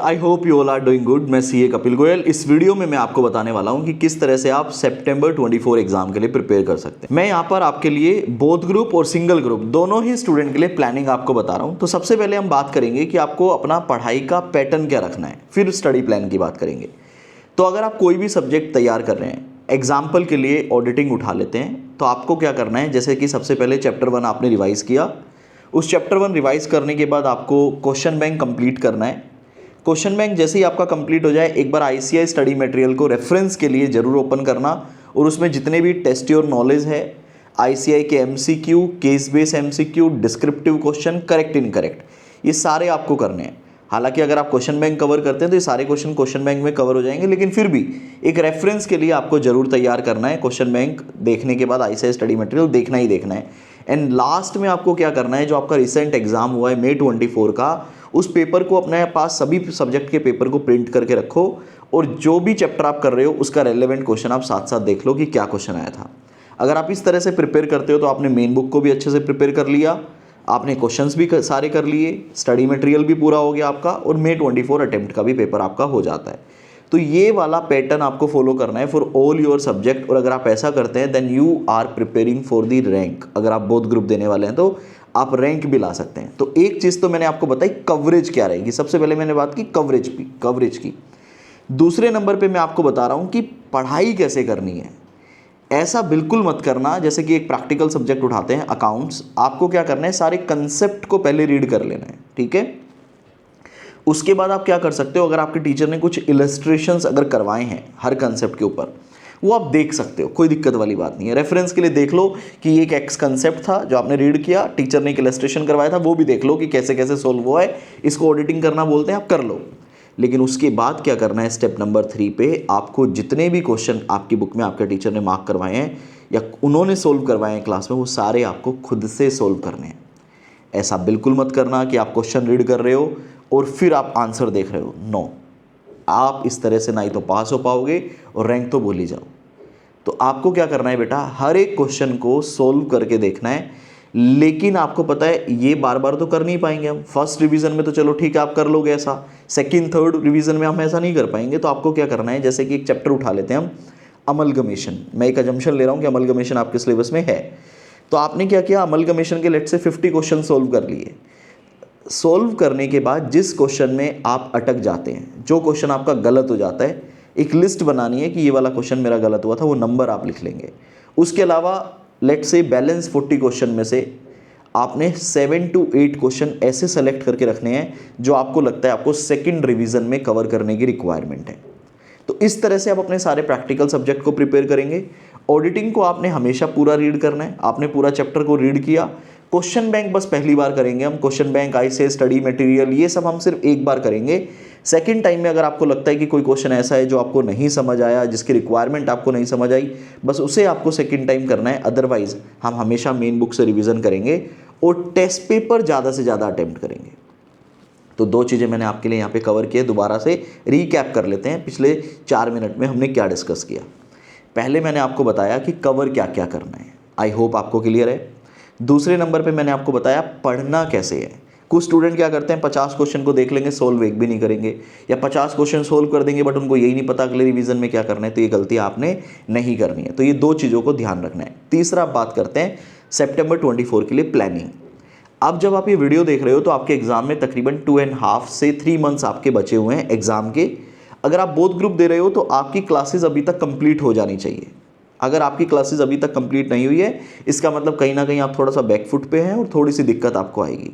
I hope you all are doing good. मैं CA Kapil Goyal. इस video में मैं आपको बताने वाला हूं कि किस तरह से आप सितंबर 24 एग्जाम के लिए प्रिपेयर कर सकते हैं। मैं यहां पर आपके लिए बोथ ग्रुप और सिंगल ग्रुप दोनों ही स्टूडेंट के लिए प्लानिंग आपको बता रहा हूं। तो सबसे पहले हम बात करेंगे कि आपको अपना पढ़ाई का पैटर्न क्या रखना है, फिर स्टडी प्लान की बात करेंगे। तो अगर आप कोई भी सब्जेक्ट तैयार कर रहे हैं, एग्जाम्पल के लिए ऑडिटिंग उठा लेते हैं, तो आपको क्या करना है, जैसे कि सबसे पहले चैप्टर 1 आपने रिवाइज किया। उस चैप्टर 1 रिवाइज करने के बाद आपको क्वेश्चन बैंक कंप्लीट करना है। क्वेश्चन बैंक जैसे ही आपका कंप्लीट हो जाए, एक बार आईसीआई स्टडी मटेरियल को रेफरेंस के लिए ज़रूर ओपन करना और उसमें जितने भी टेस्ट योर नॉलेज है, आईसीआई के MCQ, case base MCQ, descriptive question, correct incorrect, ये सारे आपको करने हैं। हालांकि अगर आप क्वेश्चन बैंक कवर करते हैं तो ये सारे क्वेश्चन बैंक में कवर हो जाएंगे, लेकिन फिर भी एक रेफरेंस के लिए आपको जरूर तैयार करना है। क्वेश्चन बैंक देखने के बाद आईसीआई स्टडी मटेरियल देखना ही देखना है। एंड लास्ट में आपको क्या करना है, जो आपका रिसेंट एग्जाम हुआ है मई 24 का, उस पेपर को अपने पास सभी सब्जेक्ट के पेपर को प्रिंट करके रखो और जो भी चैप्टर आप कर रहे हो उसका रेलेवेंट क्वेश्चन आप साथ साथ देख लो कि क्या क्वेश्चन आया था। अगर आप इस तरह से प्रिपेयर करते हो तो आपने मेन बुक को भी अच्छे से प्रिपेयर कर लिया, आपने क्वेश्चंस भी सारे कर लिए, स्टडी मटेरियल भी पूरा हो गया आपका, और मई 24 अटेम्प्ट का भी पेपर आपका हो जाता है। तो ये वाला पैटर्न आपको फॉलो करना है फॉर ऑल योर सब्जेक्ट। और अगर आप ऐसा करते हैं then you are preparing for the rank. अगर आप बोथ ग्रुप देने वाले हैं तो आप रैंक भी ला सकते हैं। तो एक चीज़ तो मैंने आपको बताई, कवरेज क्या रहेगी। सबसे पहले मैंने बात की कवरेज की। दूसरे नंबर पे मैं आपको बता रहा हूँ कि पढ़ाई कैसे करनी है। ऐसा बिल्कुल मत करना जैसे कि एक प्रैक्टिकल सब्जेक्ट उठाते हैं अकाउंट्स, आपको क्या करना है, सारे कंसेप्ट को पहले रीड कर लेना है, ठीक है। उसके बाद आप क्या कर सकते हो, अगर आपके टीचर ने कुछ इलस्ट्रेशंस अगर करवाए हैं हर कंसेप्ट के ऊपर, वो आप देख सकते हो, कोई दिक्कत वाली बात नहीं है। रेफरेंस के लिए देख लो कि ये एक एक्स कंसेप्ट था जो आपने रीड किया, टीचर ने एक इलस्ट्रेशन करवाया था, वो भी देख लो कि कैसे कैसे सोल्व हुआ है। इसको ऑडिटिंग करना बोलते हैं, आप कर लो। लेकिन उसके बाद क्या करना है, स्टेप नंबर 3 पे आपको जितने भी क्वेश्चन आपकी बुक में आपके टीचर ने मार्क करवाए हैं या उन्होंने सोल्व करवाए हैं क्लास में, वो सारे आपको खुद से सोल्व करने हैं। ऐसा बिल्कुल मत करना कि आप क्वेश्चन रीड कर रहे हो और फिर आप आंसर देख रहे हो। नो, आप इस तरह से ना ही तो पास हो पाओगे और रैंक तो भूल ही जाओ। तो आपको क्या करना है बेटा, हर एक क्वेश्चन को सोल्व करके देखना है। लेकिन आपको पता है ये बार बार तो कर नहीं पाएंगे हम। फर्स्ट रिवीजन में तो चलो ठीक है आप कर लोगे ऐसा, सेकंड थर्ड रिवीजन में हम ऐसा नहीं कर पाएंगे। तो आपको क्या करना है, जैसे कि एक चैप्टर उठा लेते हैं हम, अमलगमेशन। मैं एक अजम्पशन ले रहा हूँ कि अमलगमेशन आपके सिलेबस में है। तो आपने क्या किया, अमलगमेशन के लेट से 50 क्वेश्चन सोल्व कर लिए। सोल्व करने के बाद जिस क्वेश्चन में आप अटक जाते हैं, जो क्वेश्चन आपका गलत हो जाता है, एक लिस्ट बनानी है कि ये वाला क्वेश्चन मेरा गलत हुआ था, वो नंबर आप लिख लेंगे। उसके अलावा लेट से बैलेंस 40 क्वेश्चन में से आपने 7 to 8 क्वेश्चन ऐसे सेलेक्ट करके रखने हैं जो आपको लगता है आपको सेकंड रिवीजन में कवर करने की रिक्वायरमेंट है। तो इस तरह से आप अपने सारे प्रैक्टिकल सब्जेक्ट को प्रिपेयर करेंगे। ऑडिटिंग को आपने हमेशा पूरा रीड करना है, आपने पूरा चैप्टर को रीड किया। क्वेश्चन बैंक बस पहली बार करेंगे हम, question bank, ICI study material, ये सब हम सिर्फ एक बार करेंगे। सेकंड टाइम में अगर आपको लगता है कि कोई क्वेश्चन ऐसा है जो आपको नहीं समझ आया, जिसकी रिक्वायरमेंट आपको नहीं समझ आई, बस उसे आपको सेकंड टाइम करना है। अदरवाइज हम हमेशा मेन बुक से रिवीजन करेंगे और टेस्ट पेपर ज़्यादा से ज़्यादा अटेम्प्ट करेंगे। तो दो चीज़ें मैंने आपके लिए यहाँ पे कवर किए, दोबारा से रीकैप कर लेते हैं पिछले 4 मिनट में हमने क्या डिस्कस किया। पहले मैंने आपको बताया कि कवर क्या क्या करना है, आई होप आपको क्लियर है। दूसरे नंबर पे मैंने आपको बताया पढ़ना कैसे है। कुछ स्टूडेंट क्या करते हैं, 50 क्वेश्चन को देख लेंगे, सोल्व एक भी नहीं करेंगे, या 50 क्वेश्चन सोल्व कर देंगे बट उनको यही नहीं पता अगले रिवीजन में क्या करना है। तो ये गलती आपने नहीं करनी है। तो ये दो चीज़ों को ध्यान रखना है। तीसरा बात करते हैं सितंबर 24 के लिए प्लानिंग। अब जब आप ये वीडियो देख रहे हो तो आपके एग्जाम में तकरीबन 2.5 से 3 मंथ्स आपके बचे हुए हैं एग्जाम के। अगर आप बोथ ग्रुप दे रहे हो तो आपकी क्लासेस अभी तक कंप्लीट हो जानी चाहिए। अगर आपकी क्लासेस अभी तक कंप्लीट नहीं हुई है, इसका मतलब कहीं ना कहीं आप थोड़ा सा बैकफुट पे हैं और थोड़ी सी दिक्कत आपको आएगी।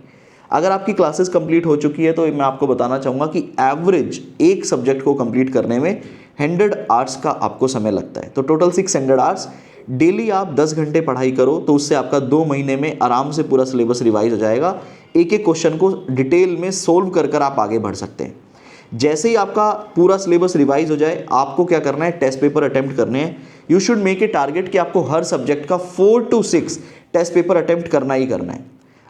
अगर आपकी क्लासेस कंप्लीट हो चुकी है तो मैं आपको बताना चाहूँगा कि एवरेज एक सब्जेक्ट को कंप्लीट करने में 100 आवर्स का आपको समय लगता है। तो टोटल 600 आवर्स डेली आप 10 घंटे पढ़ाई करो तो उससे आपका 2 महीने में आराम से पूरा सिलेबस रिवाइज हो जाएगा। एक एक क्वेश्चन को डिटेल में सोल्व कर कर आप आगे बढ़ सकते हैं। जैसे ही आपका पूरा सिलेबस रिवाइज हो जाए, आपको क्या करना है, टेस्ट पेपर अटेम्प्ट करने हैं। You should make a target कि आपको हर सब्जेक्ट का 4 to 6 टेस्ट पेपर अटेम्प्ट करना ही करना है।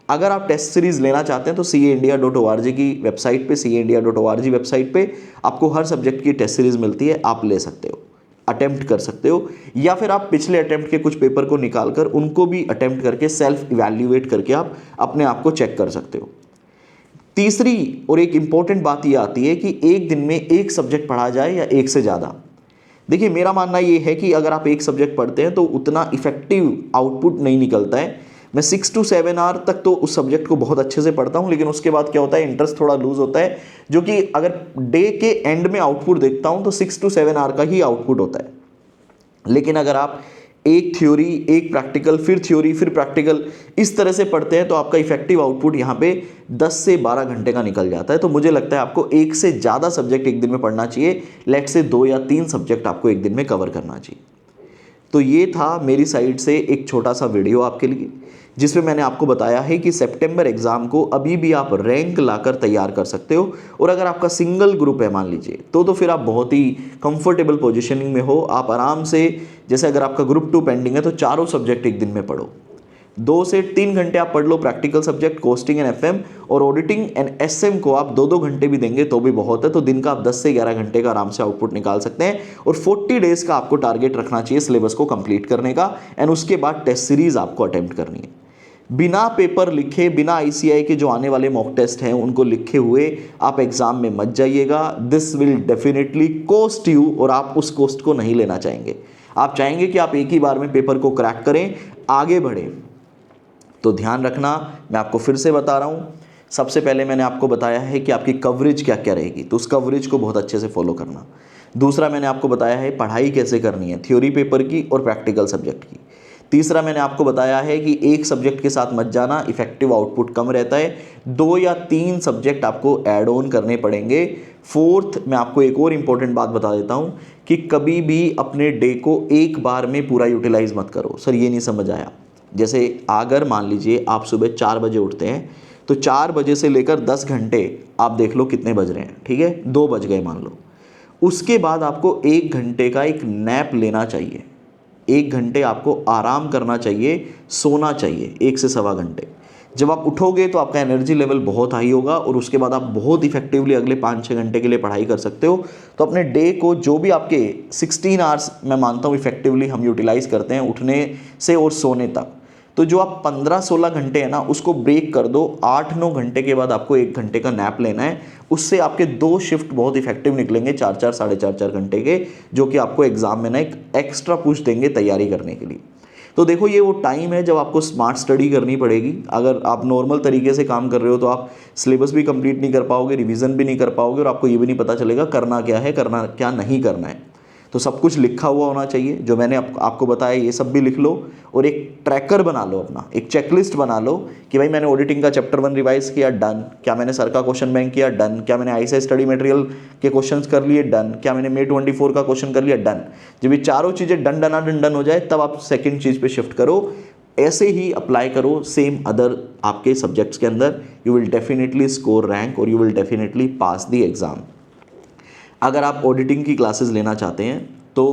अगर आप टेस्ट सीरीज लेना चाहते हैं तो CAindia.org की वेबसाइट पे, CAindia.org वेबसाइट पे आपको हर सब्जेक्ट की टेस्ट सीरीज मिलती है, आप ले सकते हो, अटेम्प्ट कर सकते हो। या फिर आप पिछले अटेम्प्ट के कुछ पेपर को निकाल कर उनको भी अटेम्प्ट करके सेल्फ इवैल्यूएट करके आप अपने आप को चेक कर सकते हो। तीसरी और एक इम्पॉर्टेंट बात ये आती है कि एक दिन में एक सब्जेक्ट पढ़ा जाए या एक से ज़्यादा। देखिए मेरा मानना ये है कि अगर आप एक सब्जेक्ट पढ़ते हैं तो उतना इफेक्टिव आउटपुट नहीं निकलता है। मैं 6 to 7 आवर तक तो उस सब्जेक्ट को बहुत अच्छे से पढ़ता हूँ, लेकिन उसके बाद क्या होता है, इंटरेस्ट थोड़ा लूज होता है, जो कि अगर डे के एंड में आउटपुट देखता हूँ तो 6 to 7 आवर का ही आउटपुट होता है। लेकिन अगर आप एक थ्योरी, एक प्रैक्टिकल, फिर थ्योरी, फिर प्रैक्टिकल, इस तरह से पढ़ते हैं तो आपका इफेक्टिव आउटपुट यहाँ पे 10 से 12 घंटे का निकल जाता है। तो मुझे लगता है आपको एक से ज़्यादा सब्जेक्ट एक दिन में पढ़ना चाहिए। लेट से 2 या 3 सब्जेक्ट आपको एक दिन में कवर करना चाहिए। तो ये था मेरी साइड से एक छोटा सा वीडियो आपके लिए, जिसमें मैंने आपको बताया है कि सितंबर एग्ज़ाम को अभी भी आप रैंक लाकर तैयार कर सकते हो। और अगर आपका सिंगल ग्रुप है मान लीजिए, तो फिर आप बहुत ही कंफर्टेबल पोजीशनिंग में हो। आप आराम से, जैसे अगर आपका ग्रुप 2 पेंडिंग है तो चारों सब्जेक्ट एक दिन में पढ़ो। 2 से 3 घंटे आप पढ़ लो practical subject, costing and FM, और ऑडिटिंग एंड एसएम को आप 2-2 घंटे भी देंगे तो भी बहुत है। तो दिन का आप 10 से 11 घंटे का आराम से आउटपुट निकाल सकते हैं। और 40 डेज का आपको टारगेट रखना चाहिए सिलेबस को कंप्लीट करने का। एंड उसके बाद टेस्ट सीरीज आपको अटेम्प्ट करनी है। बिना पेपर लिखे, बिना आईसीआई के जो आने वाले मॉक टेस्ट हैं उनको लिखे हुए आप एग्जाम में मत जाइएगा। This will definitely cost you, और आप उस कॉस्ट को नहीं लेना चाहेंगे। आप चाहेंगे कि आप एक ही बार में पेपर को क्रैक करें, आगे बढ़ें। तो ध्यान रखना, मैं आपको फिर से बता रहा हूँ, सबसे पहले मैंने आपको बताया है कि आपकी कवरेज क्या क्या रहेगी, तो उस कवरेज को बहुत अच्छे से फॉलो करना। दूसरा मैंने आपको बताया है पढ़ाई कैसे करनी है, थ्योरी पेपर की और प्रैक्टिकल सब्जेक्ट की। तीसरा मैंने आपको बताया है कि एक सब्जेक्ट के साथ मत जाना, इफेक्टिव आउटपुट कम रहता है। 2 या 3 सब्जेक्ट आपको ऐड ऑन करने पड़ेंगे। फोर्थ, मैं आपको एक और इम्पॉर्टेंट बात बता देता हूँ कि कभी भी अपने डे को एक बार में पूरा यूटिलाइज मत करो। सर ये नहीं समझ आया। जैसे अगर मान लीजिए आप सुबह 4 बजे उठते हैं, तो 4 बजे से लेकर 10 घंटे आप देख लो कितने बज रहे हैं, ठीक है, 2 बज गए मान लो। उसके बाद आपको 1 घंटे का एक नैप लेना चाहिए। 1 घंटे आपको आराम करना चाहिए, सोना चाहिए 1 से सवा घंटे। जब आप उठोगे तो आपका एनर्जी लेवल बहुत हाई होगा, और उसके बाद आप बहुत इफेक्टिवली अगले 5-6 घंटे के लिए पढ़ाई कर सकते हो। तो अपने डे को जो भी आपके 16 आवर्स मैं मानता हूँ इफेक्टिवली हम यूटिलाइज करते हैं उठने से और सोने तक, तो जो आप 15-16 घंटे है ना उसको ब्रेक कर दो। 8-9 घंटे के बाद आपको 1 घंटे का नैप लेना है। उससे आपके 2 शिफ्ट बहुत इफेक्टिव निकलेंगे, 4-4, 4.5 घंटे के, जो कि आपको एग्जाम में ना एक एक्स्ट्रा पुश देंगे तैयारी करने के लिए। तो देखो ये वो टाइम है जब आपको स्मार्ट स्टडी करनी पड़ेगी। अगर आप नॉर्मल तरीके से काम कर रहे हो तो आप सिलेबस भी कंप्लीट नहीं कर पाओगे, रिवीजन भी नहीं कर पाओगे, और आपको ये भी नहीं पता चलेगा करना क्या है, करना क्या नहीं करना है। तो सब कुछ लिखा हुआ होना चाहिए, जो मैंने आपको बताया ये सब भी लिख लो, और एक ट्रैकर बना लो अपना, एक चेकलिस्ट बना लो कि भाई मैंने ऑडिटिंग का चैप्टर 1 रिवाइज किया, डन। क्या मैंने सर का क्वेश्चन बैंक किया, डन। क्या मैंने आईसीआई स्टडी मटेरियल के क्वेश्चंस कर लिए, डन। क्या मैंने May 24 का क्वेश्चन कर लिया, डन। जब ये चारों चीज़ें डन हो जाए तब आप सेकेंड चीज़ पे शिफ्ट करो। ऐसे ही अप्लाई करो सेम अदर आपके सब्जेक्ट्स के अंदर। You will definitely score rank और you will definitely pass the exam. अगर आप ऑडिटिंग की क्लासेस लेना चाहते हैं तो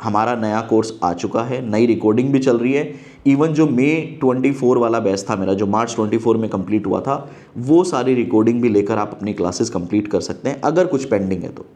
हमारा नया कोर्स आ चुका है, नई रिकॉर्डिंग भी चल रही है। इवन जो May 24 वाला बैच था मेरा, जो March 24 में कंप्लीट हुआ था, वो सारी रिकॉर्डिंग भी लेकर आप अपनी क्लासेस कंप्लीट कर सकते हैं अगर कुछ पेंडिंग है तो।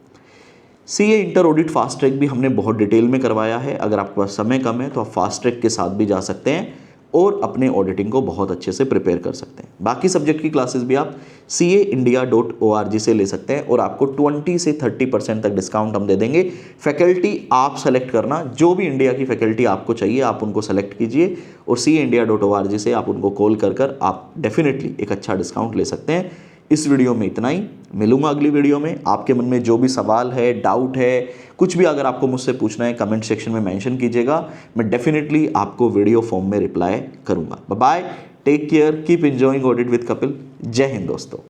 CA inter audit fast track भी हमने बहुत डिटेल में करवाया है। अगर आपके पास समय कम है तो आप फास्ट ट्रैक के साथ भी जा सकते हैं और अपने ऑडिटिंग को बहुत अच्छे से प्रिपेयर कर सकते हैं। बाकी सब्जेक्ट की क्लासेस भी आप caindia.org से ले सकते हैं, और आपको 20 से 30% तक डिस्काउंट हम दे देंगे। फैकल्टी आप सेलेक्ट करना, जो भी इंडिया की फैकल्टी आपको चाहिए आप उनको सेलेक्ट कीजिए, और caindia.org से आप उनको कॉल कर आप डेफिनेटली एक अच्छा डिस्काउंट ले सकते हैं। इस वीडियो में इतना ही, मिलूंगा अगली वीडियो में। आपके मन में जो भी सवाल है, डाउट है, कुछ भी अगर आपको मुझसे पूछना है कमेंट सेक्शन में मेंशन कीजिएगा, मैं डेफिनेटली आपको वीडियो फॉर्म में रिप्लाई करूंगा। Bye bye, take care, keep enjoying audit with Kapil. जय हिंद दोस्तों।